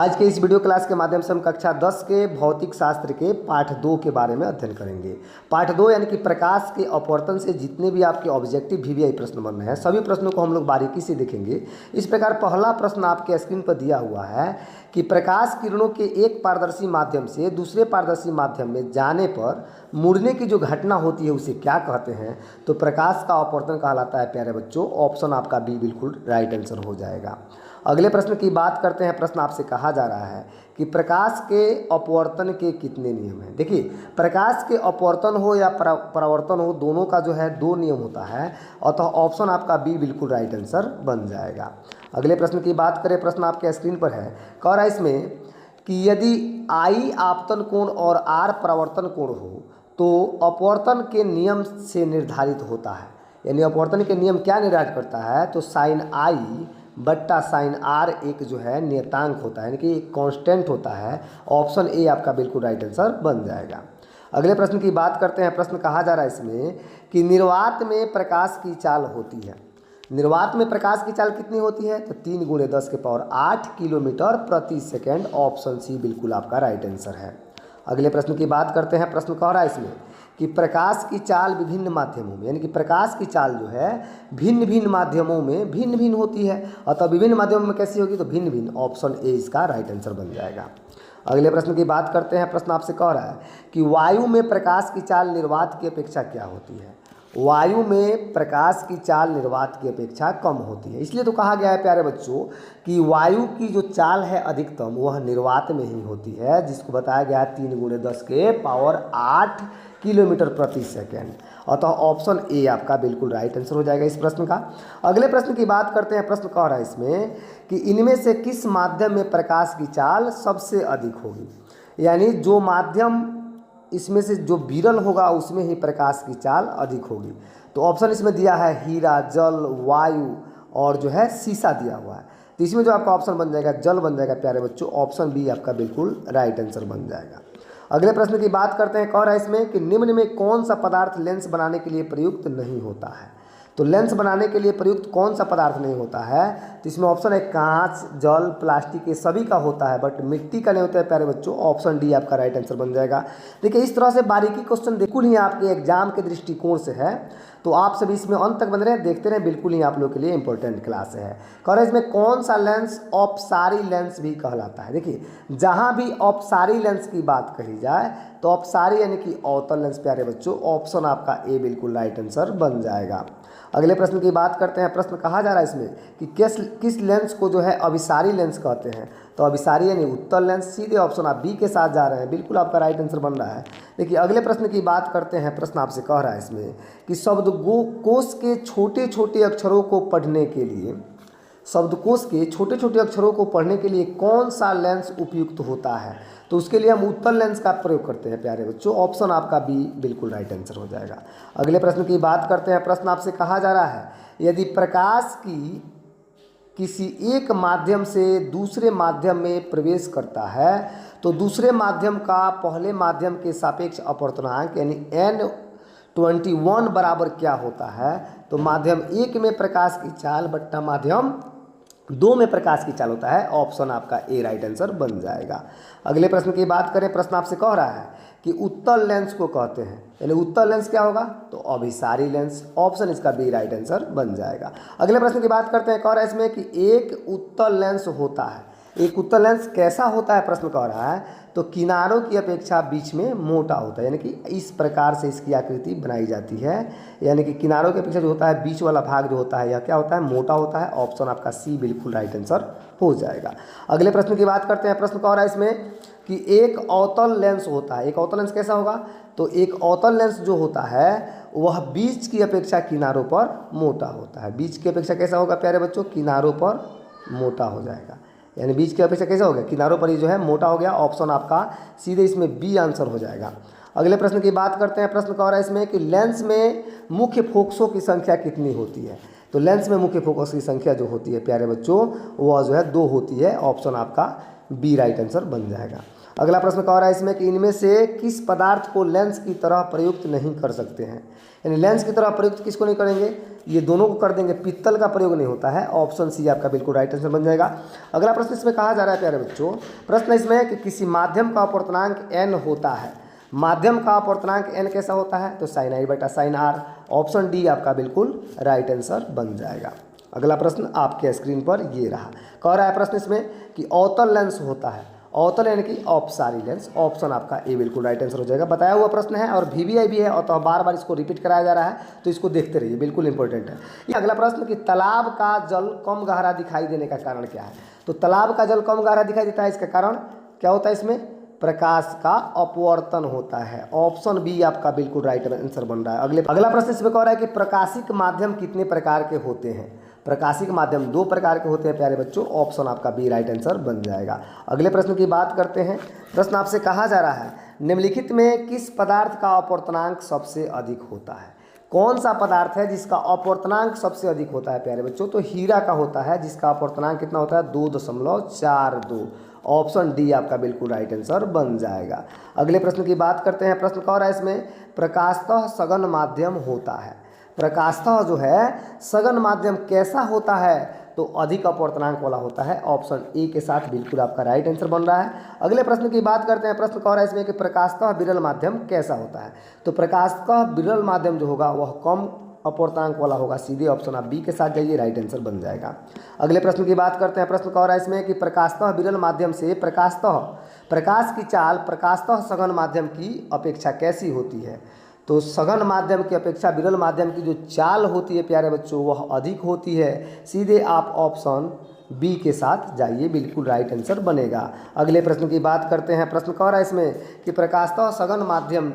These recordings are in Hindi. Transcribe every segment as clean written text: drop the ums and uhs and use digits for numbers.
आज के इस वीडियो क्लास के माध्यम से हम कक्षा 10 के भौतिक शास्त्र के पाठ 2 के बारे में अध्ययन करेंगे। पाठ 2 यानी कि प्रकाश के अपवर्तन से जितने भी आपके ऑब्जेक्टिव वीवीआई प्रश्न बन रहे हैं सभी प्रश्नों को हम लोग बारीकी से देखेंगे। इस प्रकार पहला प्रश्न आपके स्क्रीन पर दिया हुआ है कि प्रकाश किरणों के एक पारदर्शी माध्यम से दूसरे पारदर्शी माध्यम में जाने पर मुड़ने की जो घटना होती है उसे क्या कहते हैं। तो प्रकाश का अपवर्तन कहलाता है प्यारे बच्चों। ऑप्शन आपका बी बिल्कुल राइट आंसर हो जाएगा। अगले प्रश्न की बात करते हैं। प्रश्न आपसे कहा जा रहा है कि प्रकाश के अपवर्तन के कितने नियम हैं। देखिए, प्रकाश के अपवर्तन हो या परावर्तन हो, दोनों का जो है 2 नियम होता है, अतः ऑप्शन आपका बी बिल्कुल राइट आंसर बन जाएगा। अगले प्रश्न की बात करें। प्रश्न आपके स्क्रीन पर है। कह रहा है इसमें कि यदि आई आपतन कोण और आर परावर्तन कोण हो तो अपवर्तन के नियम से निर्धारित होता है। यानी अपवर्तन के नियम क्या निर्धारित करता है, तो साइन आई बट्टा साइन आर एक जो है नियतांक होता है, यानी कि कांस्टेंट होता है। ऑप्शन ए आपका बिल्कुल राइट आंसर बन जाएगा। अगले प्रश्न की बात करते हैं। प्रश्न कहा जा रहा है इसमें कि निर्वात में प्रकाश की चाल होती है। निर्वात में प्रकाश की चाल कितनी होती है, तो 3 × 10⁸ किलोमीटर प्रति सेकेंड। ऑप्शन सी बिल्कुल आपका राइट आंसर है। अगले प्रश्न की बात करते हैं। प्रश्न कह रहा है इसमें कि प्रकाश की चाल विभिन्न माध्यमों में, यानी कि प्रकाश की चाल जो है भिन्न भिन्न माध्यमों में भिन्न भिन्न होती है, अतः विभिन्न माध्यमों में कैसी होगी, तो भिन्न भिन्न। ऑप्शन ए इसका राइट आंसर बन जाएगा। अगले प्रश्न की बात करते हैं। प्रश्न आपसे कह रहा है कि वायु में प्रकाश की चाल निर्वात की अपेक्षा क्या होती है। वायु में प्रकाश की चाल निर्वात की अपेक्षा कम होती है। इसलिए तो कहा गया है प्यारे बच्चों कि वायु की जो चाल है अधिकतम वह निर्वात में ही होती है, जिसको बताया गया है 3 × 10⁸ किलोमीटर प्रति सेकेंड। अतः ऑप्शन ए आपका बिल्कुल राइट आंसर हो जाएगा इस प्रश्न का। अगले प्रश्न की बात करते हैं। प्रश्न कह रहा है इसमें कि इनमें से किस माध्यम में प्रकाश की चाल सबसे अधिक होगी। यानी जो माध्यम इसमें से जो विरल होगा उसमें ही प्रकाश की चाल अधिक होगी। तो ऑप्शन इसमें दिया है हीरा, जल, वायु और जो है शीशा दिया हुआ है। तो इसमें जो आपका ऑप्शन बन जाएगा जल बन जाएगा प्यारे बच्चों। ऑप्शन बी आपका बिल्कुल राइट आंसर बन जाएगा। अगले प्रश्न की बात करते हैं। कह रहा है इसमें कि निम्न में कौन सा पदार्थ लेंस बनाने के लिए प्रयुक्त नहीं होता है। तो लेंस बनाने के लिए प्रयुक्त कौन सा पदार्थ नहीं होता है, तो इसमें ऑप्शन है कांच, जल, प्लास्टिक, ये सभी का होता है, बट मिट्टी का नहीं होता है प्यारे बच्चों। ऑप्शन डी आपका राइट आंसर बन जाएगा। देखिए, इस तरह से बारीकी क्वेश्चन बिल्कुल ही आपके एग्जाम के दृष्टिकोण से है, तो आप सभी इसमें अंत तक बन रहे हैं, देखते रहें, बिल्कुल ही आप लोग के लिए इंपॉर्टेंट क्लास है। कह रहे इसमें कौन सा लेंस अपसारी लेंस भी कहलाता है। देखिए, जहाँ भी अपसारी लेंस की बात कही जाए तो अपसारी यानी कि अवतल लेंस प्यारे बच्चों। ऑप्शन आपका ए बिल्कुल राइट आंसर बन जाएगा। अगले प्रश्न की बात करते हैं। प्रश्न कहा जा रहा है इसमें कि किस लेंस को जो है अभिसारी लेंस कहते हैं। तो अभिसारी यानी उत्तल लेंस। सीधे ऑप्शन आप बी के साथ जा रहे हैं, बिल्कुल आपका राइट आंसर बन रहा है। देखिए, अगले प्रश्न की बात करते हैं। प्रश्न आपसे कह रहा है इसमें कि शब्दकोश के छोटे छोटे अक्षरों को पढ़ने के लिए शब्दकोश के छोटे छोटे अक्षरों को पढ़ने के लिए कौन सा लेंस उपयुक्त होता है। तो उसके लिए हम उत्तल लेंस का प्रयोग करते हैं प्यारे बच्चों। ऑप्शन आपका बी बिल्कुल राइट आंसर हो जाएगा। अगले प्रश्न की बात करते हैं। प्रश्न आपसे कहा जा रहा है यदि प्रकाश की किसी एक माध्यम से दूसरे माध्यम में प्रवेश करता है तो दूसरे माध्यम का पहले माध्यम के सापेक्ष अपवर्तनांक यानी N21 बराबर क्या होता है। तो माध्यम 1 में प्रकाश की चाल बट्टा माध्यम 2 में प्रकाश की चाल होता है। ऑप्शन आपका ए राइट आंसर बन जाएगा। अगले प्रश्न की बात करें। प्रश्न आपसे कह रहा है कि उत्तल लेंस को कहते हैं, यानी उत्तल लेंस क्या होगा, तो अभिसारी लेंस। ऑप्शन इसका बी राइट आंसर बन जाएगा। अगले प्रश्न की बात करते हैं। कह रहा है इसमें कि एक उत्तल लेंस होता है। एक उत्तल लेंस कैसा होता है, प्रश्न कह रहा है, तो किनारों की अपेक्षा बीच में मोटा होता है, यानी कि इस प्रकार से इसकी आकृति बनाई जाती है। यानी कि किनारों की अपेक्षा जो होता है बीच वाला भाग जो होता है यह क्या होता है, मोटा होता है। ऑप्शन आपका सी बिल्कुल राइट आंसर हो जाएगा। अगले प्रश्न की बात करते हैं। प्रश्न कह रहा है इसमें कि एक अवतल लेंस होता है। एक अवतल लेंस कैसा होगा, तो एक अवतल लेंस जो होता है वह बीच की अपेक्षा किनारों पर मोटा होता है। बीच की अपेक्षा कैसा होगा प्यारे बच्चों, किनारों पर मोटा हो जाएगा। यानी बीच की अपेक्षा कैसा हो गया, किनारों पर ही जो है मोटा हो गया। ऑप्शन आपका सीधे इसमें बी आंसर हो जाएगा। अगले प्रश्न की बात करते हैं। प्रश्न कह रहा है इसमें कि लेंस में मुख्य फोकसों की संख्या कितनी होती है। तो लेंस में मुख्य फोकस की संख्या जो होती है प्यारे बच्चों वह जो है 2 होती है। ऑप्शन आपका बी राइट आंसर बन जाएगा। अगला प्रश्न कह रहा है इसमें कि इनमें से किस पदार्थ को लेंस की तरह प्रयुक्त नहीं कर सकते हैं, यानी लेंस की तरह प्रयुक्त किसको नहीं करेंगे, ये दोनों को कर देंगे, पित्तल का प्रयोग नहीं होता है। ऑप्शन सी आपका बिल्कुल राइट आंसर बन जाएगा। अगला प्रश्न इसमें कहा जा रहा है प्यारे बच्चों, प्रश्न इसमें है कि किसी माध्यम का अपवर्तनांक n होता है, माध्यम का अपवर्तनांक n कैसा होता है, तो sin i बटा sin r। ऑप्शन डी आपका बिल्कुल राइट आंसर बन जाएगा। अगला प्रश्न आपके स्क्रीन पर ये रहा, कह रहा है प्रश्न इसमें कि अवतल लेंस होता है, अवतल यानी कि औपसारी लेंस। ऑप्शन आपका ए बिल्कुल राइट आंसर हो जाएगा। बताया हुआ प्रश्न है और वीवीआई भी है और तो बार बार इसको रिपीट कराया जा रहा है, तो इसको देखते रहिए, बिल्कुल इंपॉर्टेंट है। ये अगला प्रश्न कि तालाब का जल कम गहरा दिखाई देने का कारण क्या है, तो तालाब का जल कम गहरा दिखाई देता है, इसका कारण क्या होता है, इसमें प्रकाश का अपवर्तन होता है। ऑप्शन बी आपका बिल्कुल राइट आंसर बन रहा है। अगला प्रश्न इसमें कह रहा है कि प्रकाशिक माध्यम कितने प्रकार के होते हैं, प्रकाशिक माध्यम 2 प्रकार के होते हैं प्यारे बच्चों। ऑप्शन आपका बी राइट आंसर बन जाएगा। अगले प्रश्न की बात करते हैं। प्रश्न आपसे कहा जा रहा है निम्नलिखित में किस पदार्थ का अपवर्तनांक सबसे अधिक होता है, कौन सा पदार्थ है जिसका अपवर्तनांक सबसे अधिक होता है प्यारे बच्चों, तो हीरा का होता है, जिसका अपवर्तनांक कितना होता है 2.42। ऑप्शन डी आपका बिल्कुल राइट आंसर बन जाएगा। अगले प्रश्न की बात करते हैं। प्रश्न कह रहा है इसमें प्रकाशतः सघन माध्यम होता है, प्रकाशतः जो है सघन माध्यम कैसा होता है, तो अधिक अपवर्तनांक वाला होता है। ऑप्शन ए के साथ बिल्कुल आपका राइट आंसर बन रहा है। अगले प्रश्न की बात करते हैं। प्रश्न कह रहा है इसमें कि प्रकाशतः विरल माध्यम कैसा होता है, तो प्रकाशतः विरल माध्यम जो होगा वह कम अपवर्तनांक वाला होगा। सीधे ऑप्शन आप बी के साथ जाइए, राइट आंसर बन जाएगा। अगले प्रश्न की बात करते हैं। प्रश्न कह रहा है इसमें कि प्रकाशतः विरल माध्यम से प्रकाश की चाल प्रकाशतः सघन माध्यम की अपेक्षा कैसी होती है, तो सघन माध्यम की अपेक्षा विरल माध्यम की जो चाल होती है प्यारे बच्चों वह अधिक होती है। सीधे आप ऑप्शन बी के साथ जाइए, बिल्कुल राइट आंसर बनेगा। अगले प्रश्न की बात करते हैं। प्रश्न कह रहा है इसमें कि प्रकाशतः सघन माध्यम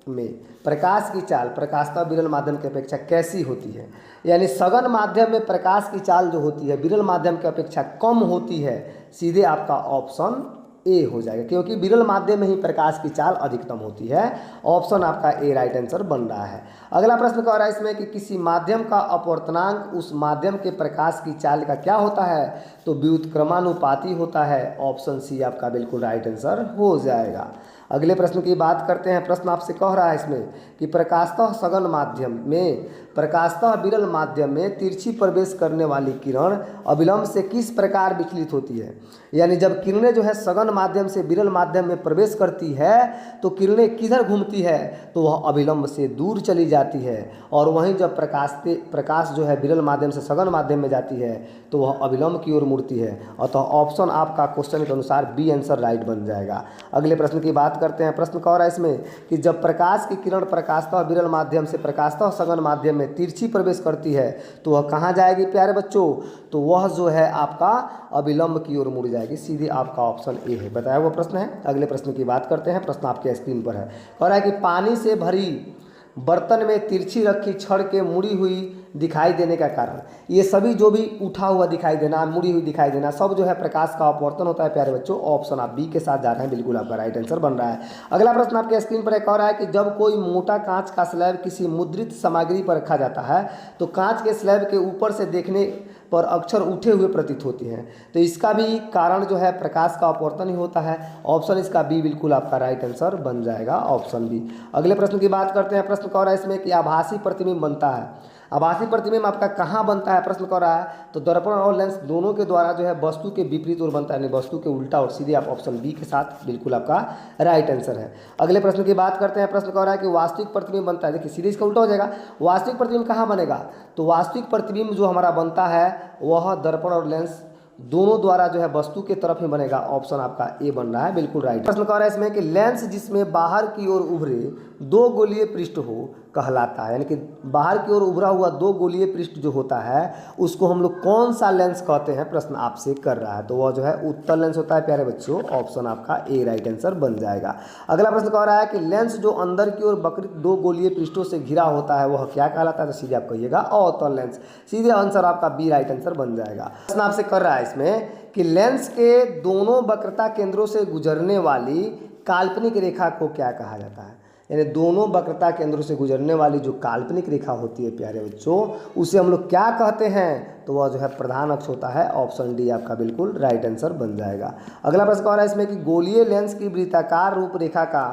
में प्रकाश की चाल प्रकाशतः विरल माध्यम की अपेक्षा कैसी होती है, यानी सघन माध्यम में प्रकाश की चाल जो होती है विरल माध्यम की अपेक्षा कम होती है। सीधे आपका ऑप्शन ए हो जाएगा, क्योंकि विरल माध्यम में ही प्रकाश की चाल अधिकतम होती है। ऑप्शन आपका ए राइट आंसर बन रहा है। अगला प्रश्न कह रहा है इसमें कि किसी माध्यम का अपवर्तनांक उस माध्यम के प्रकाश की चाल का क्या होता है, तो व्युत्क्रमानुपाती होता है। ऑप्शन सी आपका बिल्कुल राइट आंसर हो जाएगा। अगले प्रश्न की बात करते हैं। प्रश्न आपसे कह रहा है इसमें कि प्रकाशतः सघन माध्यम में प्रकाशतः विरल माध्यम में तिरछी प्रवेश करने वाली किरण अविलंब से किस प्रकार विचलित होती है, यानी जब किरणें जो है सघन माध्यम से विरल माध्यम में प्रवेश करती है तो किरणें किधर घूमती है, तो वह अविलंब से दूर चली जाती है। और वहीं जब प्रकाश जो है विरल माध्यम से सघन माध्यम में जाती है तो वह अविलंब की ओर मुड़ती है। अतः ऑप्शन आपका क्वेश्चन के अनुसार बी आंसर राइट बन जाएगा। अगले प्रश्न की बात करते हैं। प्रश्न कह रहा है इसमें कि जब प्रकाश की किरण प्रकाशतः विरल माध्यम से प्रकाशतः सघन माध्यम में तिरछी प्रवेश करती है तो वह कहाँ जाएगी प्यारे बच्चों, तो वह जो है आपका अविलंब की ओर मुड़ जाएगी। सीधे आपका ऑप्शन ए है। बताया हुआ प्रश्न है। अगले प्रश्न की बात करते हैं। प्रश्न आपके स्क्रीन पर है, कह रहा है कि पानी से भरी बर्तन में तिरछी रखी छड़ के मुड़ी हुई दिखाई देने का कारण, ये सभी जो भी उठा हुआ दिखाई देना मुड़ी हुई दिखाई देना सब जो है प्रकाश का अपवर्तन होता है प्यारे बच्चों। ऑप्शन आप बी के साथ जा रहे हैं, बिल्कुल आपका राइट आंसर बन रहा है। अगला प्रश्न आपके स्क्रीन पर कह रहा है कि जब कोई मोटा कांच का स्लैब किसी मुद्रित सामग्री पर रखा जाता है तो कांच के स्लैब के ऊपर से देखने पर अक्षर उठे हुए प्रतीत होते हैं, तो इसका भी कारण जो है प्रकाश का अपवर्तन ही होता है। ऑप्शन इसका बी बिल्कुल आपका राइट आंसर बन जाएगा, ऑप्शन बी। अगले प्रश्न की बात करते हैं। प्रश्न कह रहा है इसमें कि आभासी प्रतिबिंब बनता है, आभासी प्रतिबिंब आपका कहाँ बनता है प्रश्न कर रहा है, तो दर्पण और लेंस दोनों के द्वारा जो है वस्तु के विपरीत ओर बनता है, यानी वस्तु के उल्टा। और सीधे आप ऑप्शन बी के साथ बिल्कुल आपका राइट आंसर है। अगले प्रश्न की बात करते हैं। प्रश्न कह रहा है कि वास्तविक प्रतिबिंब बनता है, देखिए सीधे इसका उल्टा हो जाएगा। वास्तविक प्रतिबिंब कहाँ बनेगा, तो वास्तविक प्रतिबिंब जो हमारा बनता है वह दर्पण और लेंस दोनों द्वारा जो है वस्तु के तरफ ही बनेगा। ऑप्शन आपका ए बन रहा है, बिल्कुल राइट। प्रश्न कह रहा है इसमें कि लेंस जिसमें बाहर की ओर उभरे 2 गोलीय पृष्ठ हो कहलाता है, यानी कि बाहर की ओर उभरा हुआ 2 गोलीय पृष्ठ जो होता है उसको हम लोग कौन सा लेंस कहते हैं, प्रश्न आपसे कर रहा है। तो वह जो है उत्तल लेंस होता है प्यारे बच्चों। ऑप्शन आपका ए राइट आंसर बन जाएगा। अगला प्रश्न कह रहा है कि लेंस जो अंदर की ओर वक्रित 2 गोलीय पृष्ठों से घिरा होता है वह क्या कहलाता है, तो सीधे आप कहिएगा अवतल लेंस। सीधे आंसर आपका बी राइट आंसर बन जाएगा। प्रश्न आपसे कर रहा है इसमें कि लेंस के दोनों वक्रता केंद्रों से गुजरने वाली काल्पनिक रेखा को क्या कहा जाता है, यानी दोनों वक्रता केंद्रों से गुजरने वाली जो काल्पनिक रेखा होती है प्यारे बच्चों, उसे हम लोग क्या कहते हैं, तो वह जो है प्रधान अक्ष होता है। ऑप्शन डी आपका बिल्कुल राइट आंसर बन जाएगा। अगला प्रश्न और है इसमें कि गोलीय लेंस की वृत्ताकार रूपरेखा का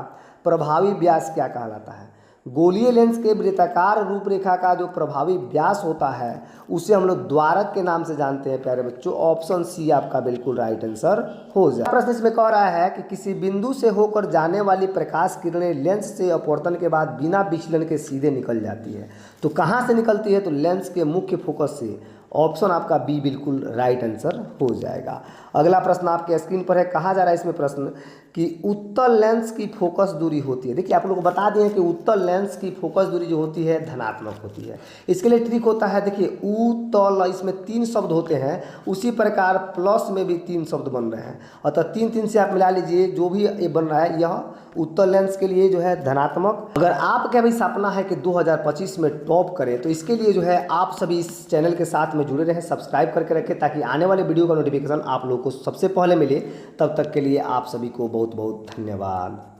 प्रभावी व्यास क्या कहलाता है। गोलीय लेंस के वृत्ताकार रूपरेखा का जो प्रभावी व्यास होता है उसे हम लोग द्वारक के नाम से जानते हैं प्यारे बच्चों। ऑप्शन सी आपका बिल्कुल राइट आंसर हो जाए। प्रश्न इसमें कह रहा है कि किसी बिंदु से होकर जाने वाली प्रकाश किरणें लेंस से अपवर्तन के बाद बिना विचलन के सीधे निकल जाती है, तो कहाँ से निकलती है, तो लेंस के मुख्य फोकस से। ऑप्शन आपका बी बिल्कुल राइट आंसर हो जाएगा। अगला प्रश्न आपके स्क्रीन पर है, कहा जा रहा है इसमें प्रश्न कि उत्तल लेंस की फोकस दूरी होती है। देखिए आप लोग को बता दें कि उत्तल लेंस की फोकस दूरी जो होती है धनात्मक होती है। इसके लिए ट्रिक होता है, देखिए उत्तल, इसमें 3 शब्द होते हैं, उसी प्रकार प्लस में भी 3 शब्द बन रहे हैं, अतः 3 से आप मिला लीजिए, जो भी ये बन रहा है यह उत्तल लेंस के लिए जो है धनात्मक। अगर आपका भी सपना है कि 2025 में टॉप करें, तो इसके लिए जो है आप सभी इस चैनल के साथ में जुड़े रहें, सब्सक्राइब करके रखें ताकि आने वाले वीडियो का नोटिफिकेशन आप लोगों को सबसे पहले मिले। तब तक के लिए आप सभी को बहुत बहुत धन्यवाद।